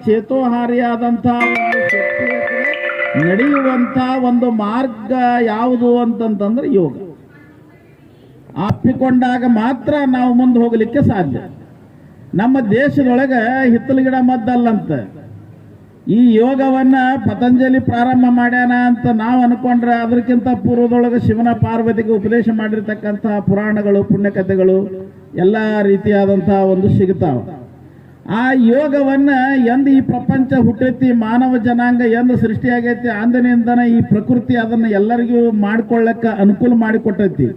ಚೇತೋಹಾರಿಯಾದಂಥ ಒಂದು ಶಕ್ತಿಯ ಕಡೆ ನಡೆಯುವಂಥ ಒಂದು ಮಾರ್ಗ ಯಾವುದು ಅಂತಂತಂದ್ರೆ ಯೋಗ. ಅಪ್ಪಿಕೊಂಡಾಗ ಮಾತ್ರ ನಾವು ಮುಂದೆ ಹೋಗಲಿಕ್ಕೆ ಸಾಧ್ಯ. ನಮ್ಮ ದೇಶದೊಳಗೆ ಹಿತ್ತಲ ಗಿಡ ಮದ್ದಲ್ಲಂತ ಈ ಯೋಗವನ್ನ ಪತಂಜಲಿ ಪ್ರಾರಂಭ ಮಾಡ್ಯಾನ ಅಂತ ನಾವು ಅನ್ಕೊಂಡ್ರೆ ಅದಕ್ಕಿಂತ ಪೂರ್ವದೊಳಗೆ ಶಿವನ ಪಾರ್ವತಿಗೆ ಉಪದೇಶ ಮಾಡಿರ್ತಕ್ಕಂತಹ ಪುರಾಣಗಳು ಪುಣ್ಯಕಥೆಗಳು ಎಲ್ಲ ರೀತಿಯಾದಂತಹ ಒಂದು ಸಿಗ್ತಾವ. ಆ ಯೋಗವನ್ನ ಎಂದು ಈ ಪ್ರಪಂಚ ಹುಟ್ಟೈತಿ, ಮಾನವ ಜನಾಂಗ ಎಂದು ಸೃಷ್ಟಿಯಾಗೈತಿ, ಅಂದಿನಿಂದನೇ ಈ ಪ್ರಕೃತಿ ಅದನ್ನು ಎಲ್ಲರಿಗೂ ಮಾಡ್ಕೊಳ್ಳಕ್ಕೆ ಅನುಕೂಲ ಮಾಡಿಕೊಟ್ಟೈತಿ.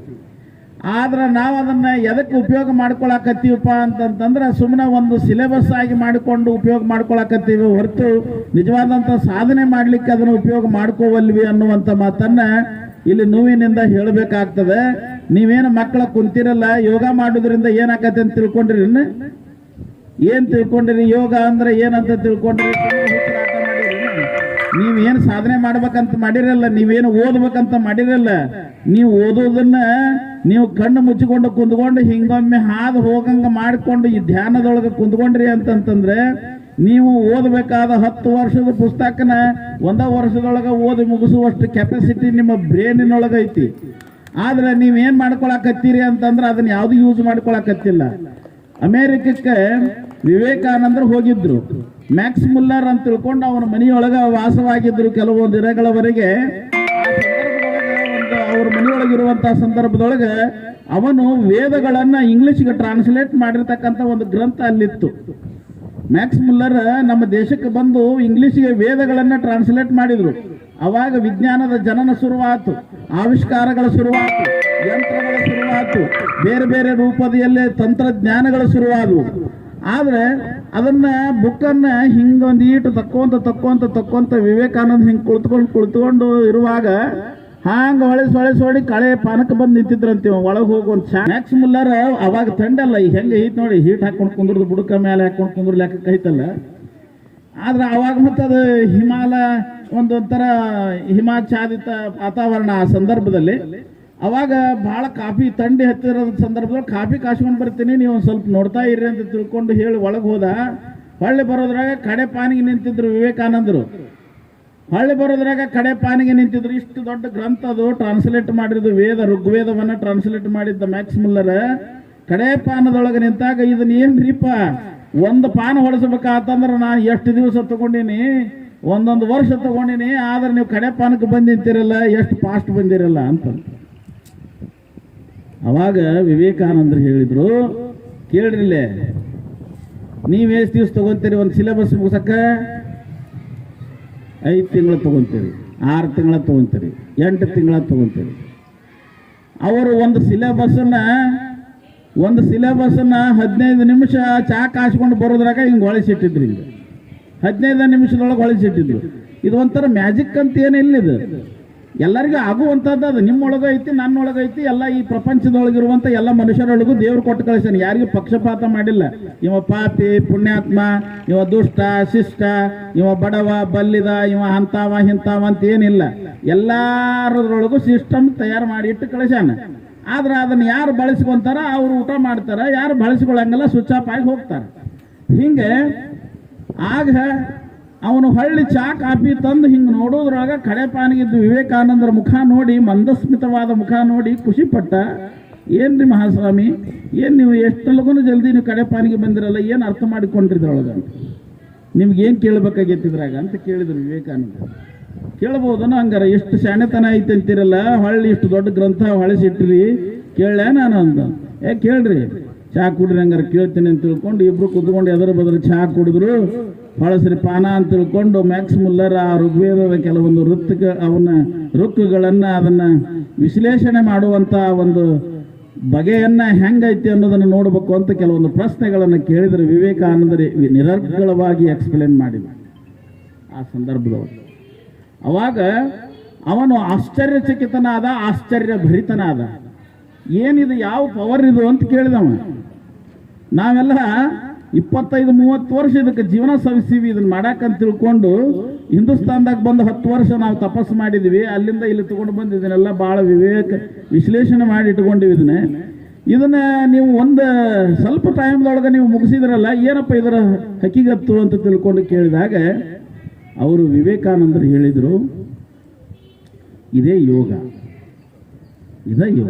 ಆದ್ರೆ ನಾವು ಅದನ್ನ ಎದಕ್ಕೆ ಉಪಯೋಗ ಮಾಡ್ಕೊಳಕತ್ತೀವಪ್ಪ ಅಂತಂತಂದ್ರೆ ಸುಮ್ಮನೆ ಒಂದು ಸಿಲೆಬಸ್ ಆಗಿ ಮಾಡಿಕೊಂಡು ಉಪಯೋಗ ಮಾಡ್ಕೊಳಕತ್ತೀವಿ ಹೊರತು ನಿಜವಾದಂಥ ಸಾಧನೆ ಮಾಡ್ಲಿಕ್ಕೆ ಅದನ್ನು ಉಪಯೋಗ ಮಾಡ್ಕೋವಲ್ವಿ ಅನ್ನುವಂಥ ಮಾತನ್ನ ಇಲ್ಲಿ ನೋವಿನಿಂದ ಹೇಳಬೇಕಾಗ್ತದೆ. ನೀವೇನು ಮಕ್ಕಳ ಕುಂತಿರಲ್ಲ, ಯೋಗ ಮಾಡೋದ್ರಿಂದ ಏನಾಗತ್ತೆ ಅಂತ ತಿಳ್ಕೊಂಡ್ರಿ? ಏನ್ ತಿಳ್ಕೊಂಡಿರಿ? ಯೋಗ ಅಂದ್ರೆ ಏನಂತ ತಿಳ್ಕೊಂಡ್ರಿ? ನೀವೇನು ಸಾಧನೆ ಮಾಡ್ಬೇಕಂತ ಮಾಡಿರಲ್ಲ, ನೀವೇನು ಓದ್ಬೇಕಂತ ಮಾಡಿರಲ್ಲ. ನೀವು ಓದೋದನ್ನ ನೀವು ಕಣ್ಣು ಮುಚ್ಚಿಕೊಂಡು ಕುಂದ್ಕೊಂಡು ಹಿಂಗೊಮ್ಮೆ ಹಾದು ಹೋಗಂಗ ಮಾಡಿಕೊಂಡು ಈ ಧ್ಯಾನದೊಳಗೆ ಕುಂದ್ಕೊಂಡ್ರಿ ಅಂತಂತಂದ್ರೆ ನೀವು ಓದಬೇಕಾದ 10 ವರ್ಷದ ಪುಸ್ತಕನ 1 ವರ್ಷದೊಳಗೆ ಓದಿ ಮುಗಿಸುವಷ್ಟು ಕೆಪಾಸಿಟಿ ನಿಮ್ಮ ಬ್ರೇನಿನೊಳಗೆ ಐತಿ. ಆದ್ರೆ ನೀವೇನ್ ಮಾಡ್ಕೊಳಕತ್ತೀರಿ ಅಂತಂದ್ರೆ ಅದನ್ನ ಯಾವ್ದು ಯೂಸ್ ಮಾಡ್ಕೊಳಕತ್ತಿಲ್ಲ. ಅಮೇರಿಕಕ್ಕೆ ವಿವೇಕಾನಂದರು ಹೋಗಿದ್ರು. ಮ್ಯಾಕ್ಸ್ ಮುಲ್ಲರ್ ಅಂತ ತಿಳ್ಕೊಂಡು ಅವನ ಮನೆಯೊಳಗ ವಾಸವಾಗಿದ್ರು ಕೆಲವು ದಿನಗಳವರೆಗೆ. ಅವ್ರ ಮನೆಯೊಳಗಿರುವಂತಹ ಸಂದರ್ಭದೊಳಗೆ ಅವನು ವೇದಗಳನ್ನ ಇಂಗ್ಲಿಷ್ಗೆ ಟ್ರಾನ್ಸ್ಲೇಟ್ ಮಾಡಿರ್ತಕ್ಕಂಥ ಒಂದು ಗ್ರಂಥ ಅಲ್ಲಿತ್ತು. ಮ್ಯಾಕ್ಸ್ ಮುಲ್ಲರ್ ನಮ್ಮ ದೇಶಕ್ಕೆ ಬಂದು ಇಂಗ್ಲಿಷ್ಗೆ ವೇದಗಳನ್ನ ಟ್ರಾನ್ಸ್ಲೇಟ್ ಮಾಡಿದ್ರು. ಅವಾಗ ವಿಜ್ಞಾನದ ಜನನ ಶುರುವಾತು, ಆವಿಷ್ಕಾರಗಳ ಶುರುವಾತು, ಯಂತ್ರಗಳ ಶುರುವಾತು, ಬೇರೆ ಬೇರೆ ರೂಪದಲ್ಲಿ ತಂತ್ರಜ್ಞಾನಗಳು ಶುರುವಾದವು. ಆದ್ರೆ ಅದನ್ನ ಬುಕ್ಕನ್ನ ಹಿಂಗೊಂದು ಈಟು ತಕ್ಕೊಂತ ವಿವೇಕಾನಂದ ಹಿಂಗ್ ಕುಳಿತುಕೊಂಡು ಇರುವಾಗ ಹಾಂಗ ಹೊಳಿಸೊಡಿ ಕಳೆ ಪಾನಕ್ಕೆ ಬಂದು ನಿಂತಿದ್ರಂತೀವ ಒಳಗೆ ಹೋಗುವಂತ. ಮ್ಯಾಕ್ಸ್ ಮುಲ್ಲರ್ ಅವಾಗ ತಂಡಲ್ಲ, ಈಗ ಹೆಂಗೆ ಐತ್ ನೋಡಿ, ಹೀಟ್ ಹಾಕೊಂಡು ಕುಂದ್ರದು ಬುಡಕ ಮೇಲೆ ಹಾಕೊಂಡು ಕುಂದ್ರ ಲೆಕ್ಕಕ್ಕೆ ಐತಲ್ಲ. ಆದ್ರೆ ಅವಾಗ ಮತ್ತೆ ಅದು ಒಂದೊಂಥರ ಹಿಮಾಚ್ಛಾದಿತ ವಾತಾವರಣ. ಆ ಸಂದರ್ಭದಲ್ಲಿ ಅವಾಗ ಬಹಳ ಕಾಫಿ ತಂಡಿ ಹತ್ತಿರೋದ ಸಂದರ್ಭದಲ್ಲಿ ಕಾಫಿ ಕಾಸ್ಕೊಂಡು ಬರ್ತೀನಿ, ನೀವು ಒಂದು ಸ್ವಲ್ಪ ನೋಡ್ತಾ ಇರ್ರಿ ಅಂತ ತಿಳ್ಕೊಂಡು ಹೇಳಿ ಒಳಗೆ ಹೋದ. ಹೊಳ್ಳಿ ಬರೋದ್ರಾಗ ಕಡೆ ಪಾನಿಗೆ ನಿಂತಿದ್ರು ವಿವೇಕಾನಂದರು. ಹೊಳ್ಳಿ ಬರೋದ್ರಾಗ ಕಡೆ ಪಾನಿಗೆ ನಿಂತಿದ್ರು. ಇಷ್ಟು ದೊಡ್ಡ ಗ್ರಂಥ ಅದು ಟ್ರಾನ್ಸ್ಲೇಟ್ ಮಾಡಿದ್ದು ವೇದ, ಋಗ್ವೇದವನ್ನ ಟ್ರಾನ್ಸ್ಲೇಟ್ ಮಾಡಿದ್ದ ಮ್ಯಾಕ್ಸ್ ಮುಲ್ಲರ್. ಕಡೆ ಪಾನದೊಳಗೆ ನಿಂತಾಗ ಇದನ್ನ ಏನ್ರಿಪ್ಪ, ಒಂದು ಪಾನ ಹೊಡೆಸಬೇಕಾತಂದ್ರೆ ನಾನು ಎಷ್ಟು ದಿವಸ ತಗೊಂಡಿನಿ, 1 ವರ್ಷ ತಗೊಂಡಿನಿ, ಆದ್ರೆ ನೀವು ಕಡೆ ಪಾನಕ್ಕೆ ಬಂದು ನಿಂತಿರಲ್ಲ, ಎಷ್ಟು ಫಾಸ್ಟ್ ಬಂದಿರಲ್ಲ ಅಂತ. ಅವಾಗ ವಿವೇಕಾನಂದರು ಹೇಳಿದ್ರು, ಕೇಳ್ರಿಲ್ಲೇ, ನೀವು ಎಷ್ಟು ದಿವಸ ತಗೊಂತೀರಿ ಒಂದು ಸಿಲೆಬಸ್ ಮುಗಿಸಕ್ಕ? 5 ತಿಂಗಳು ತಗೊಂತೀರಿ, 6 ತಿಂಗಳ ತಗೊಂತೀರಿ, 8 ತಿಂಗಳ ತಗೊಂತೀರಿ. ಅವರು ಒಂದು ಸಿಲೆಬಸ್ನ 15 ನಿಮಿಷ ಚಾ ಕಾಸ್ಕೊಂಡು ಬರೋದ್ರಾಗ ಹಿಂಗೆ ಹೊಳಿಸಿಟ್ಟಿದ್ರು. ಹಿಂಗೆ 15 ನಿಮಿಷದೊಳಗೆ ಹೊಳಿಸಿಟ್ಟಿದ್ರು. ಇದು ಒಂಥರ ಮ್ಯಾಜಿಕ್ ಅಂತ ಏನಿಲ್ಲ, ಇದು ಎಲ್ಲರಿಗೂ ಆಗುವಂಥದ್ದು. ಅದು ನಿಮ್ಮೊಳಗೆ ಐತಿ, ನನ್ನೊಳಗೆ ಐತಿ, ಎಲ್ಲ ಈ ಪ್ರಪಂಚದೊಳಗಿರುವಂಥ ಎಲ್ಲ ಮನುಷ್ಯರೊಳಗೂ ದೇವ್ರು ಕೊಟ್ಟು ಕಳಿಸ್ಯಾನ. ಯಾರಿಗೂ ಪಕ್ಷಪಾತ ಮಾಡಿಲ್ಲ. ಇವ ಪಾಪಿ ಪುಣ್ಯಾತ್ಮ, ಇವ ದುಷ್ಟ ಶಿಷ್ಟ, ಇವ ಬಡವ ಬಲ್ಲಿದ, ಇವ ಅಂತಾವ ಹಿಂತಾವ ಅಂತ ಏನಿಲ್ಲ. ಎಲ್ಲರೊಳಗೂ ಸಿಸ್ಟಮ್ ತಯಾರು ಮಾಡಿ ಇಟ್ಟು ಕಳಿಸ್ಯಾನ. ಆದ್ರೆ ಅದನ್ನ ಯಾರು ಬಳಸ್ಕೊಂತಾರ ಅವ್ರು ಊಟ ಮಾಡ್ತಾರ, ಯಾರು ಬಳಸ್ಕೊಳಂಗಲ್ಲ ಸ್ವಿಚ್ ಆಫ್ ಆಗಿ ಹೋಗ್ತಾರ. ಹಿಂಗೆ ಆಗ ಅವನು ಹಳ್ಳಿ ಚಾ ಕಾಫಿ ತಂದು ಹಿಂಗೆ ನೋಡೋದ್ರೊಳಗ ಕಡೆ ಪಾನಿಗಿದ್ದು ವಿವೇಕಾನಂದರ ಮುಖ ನೋಡಿ, ಮಂದಸ್ಮಿತವಾದ ಮುಖ ನೋಡಿ ಖುಷಿ ಪಟ್ಟ. ಏನ್ರಿ ಮಹಾಸ್ವಾಮಿ, ಏನು ನೀವು ಎಷ್ಟು ಲಗುನ ಜಲ್ದಿ ನೀವು ಕಡೆ ಪಾನಿಗೆ ಬಂದಿರಲ್ಲ, ಏನು ಅರ್ಥ ಮಾಡಿಕೊಂಡಿದ್ರೊಳಗ, ನಿಮ್ಗೇನು ಕೇಳಬೇಕಾಗೈತಿದ್ರಾಗ ಅಂತ ಕೇಳಿದ್ರು ವಿವೇಕಾನಂದ. ಕೇಳ್ಬೋದನ ಹಂಗಾರ, ಎಷ್ಟು ಶಾಣೆತನ ಐತೆ ಅಂತಿರಲ್ಲ, ಹೊಳ್ಳಿ ಇಷ್ಟು ದೊಡ್ಡ ಗ್ರಂಥ ಹೊಳಿಸಿಟ್ರಿ, ಕೇಳ ನಾನು ಅಂದ. ಕೇಳ್ರಿ, ಚಹಾ ಕುಡ್ರಿ ಹಂಗಾರ ಕೇಳ್ತೀನಿ ಅಂತ ತಿಳ್ಕೊಂಡು ಇಬ್ರು ಕುತ್ಕೊಂಡು ಎದುರು ಬದ್ರು ಚಹಾ ಕುಡಿದ್ರು. ಹೊಳಸ್ರಿ ಪಾನ ಅಂತ ತಿಳ್ಕೊಂಡು ಮ್ಯಾಕ್ಸ್ ಮುಲ್ಲರ್ ಆ ಋಗ್ವೇದದ ಕೆಲವೊಂದು ಋಕ್ಕುಗಳನ್ನ ಅದನ್ನ ವಿಶ್ಲೇಷಣೆ ಮಾಡುವಂತ ಒಂದು ಬಗೆಯನ್ನ ಹೆಂಗೈತಿ ಅನ್ನೋದನ್ನ ನೋಡ್ಬೇಕು ಅಂತ ಕೆಲವೊಂದು ಪ್ರಶ್ನೆಗಳನ್ನು ಕೇಳಿದ್ರೆ ವಿವೇಕಾನಂದರು ನಿರರ್ಗಳವಾಗಿ ಎಕ್ಸ್ಪ್ಲೇನ್ ಮಾಡಿದ. ಆ ಸಂದರ್ಭದೊಳಗೆ ಅವಾಗ ಅವನು ಆಶ್ಚರ್ಯಚಕಿತನಾದ, ಆಶ್ಚರ್ಯ ಭರಿತನಾದ. ಏನಿದು, ಯಾವ ಪವರ್ ಇದು ಅಂತ ಕೇಳಿದವ. ನಾವೆಲ್ಲ 25-30 ವರ್ಷ ಇದಕ್ಕೆ ಜೀವನ ಸವಿಸಿವಿ, ಇದನ್ನ ಮಾಡಾಕಂತ ತಿಳ್ಕೊಂಡು ಹಿಂದೂಸ್ತಾನದಾಗ ಬಂದು 10 ವರ್ಷ ನಾವು ತಪಸ್ಸು ಮಾಡಿದ್ವಿ. ಅಲ್ಲಿಂದ ಇಲ್ಲಿ ತಗೊಂಡು ಬಂದು ಇದನ್ನೆಲ್ಲ ಭಾಳ ವಿಶ್ಲೇಷಣೆ ಮಾಡಿ ಇಟ್ಕೊಂಡಿವಿ. ಇದನ್ನ ನೀವು ಒಂದು ಸ್ವಲ್ಪ ಟೈಮ್ದೊಳಗೆ ನೀವು ಮುಗಿಸಿದ್ರಲ್ಲ, ಏನಪ್ಪ ಇದರ ಹಕ್ಕಿಗತ್ತು ಅಂತ ತಿಳ್ಕೊಂಡು ಕೇಳಿದಾಗ ಅವರು ವಿವೇಕಾನಂದರು ಹೇಳಿದರು, ಇದೇ ಯೋಗ, ಇದೇ ಯೋಗ.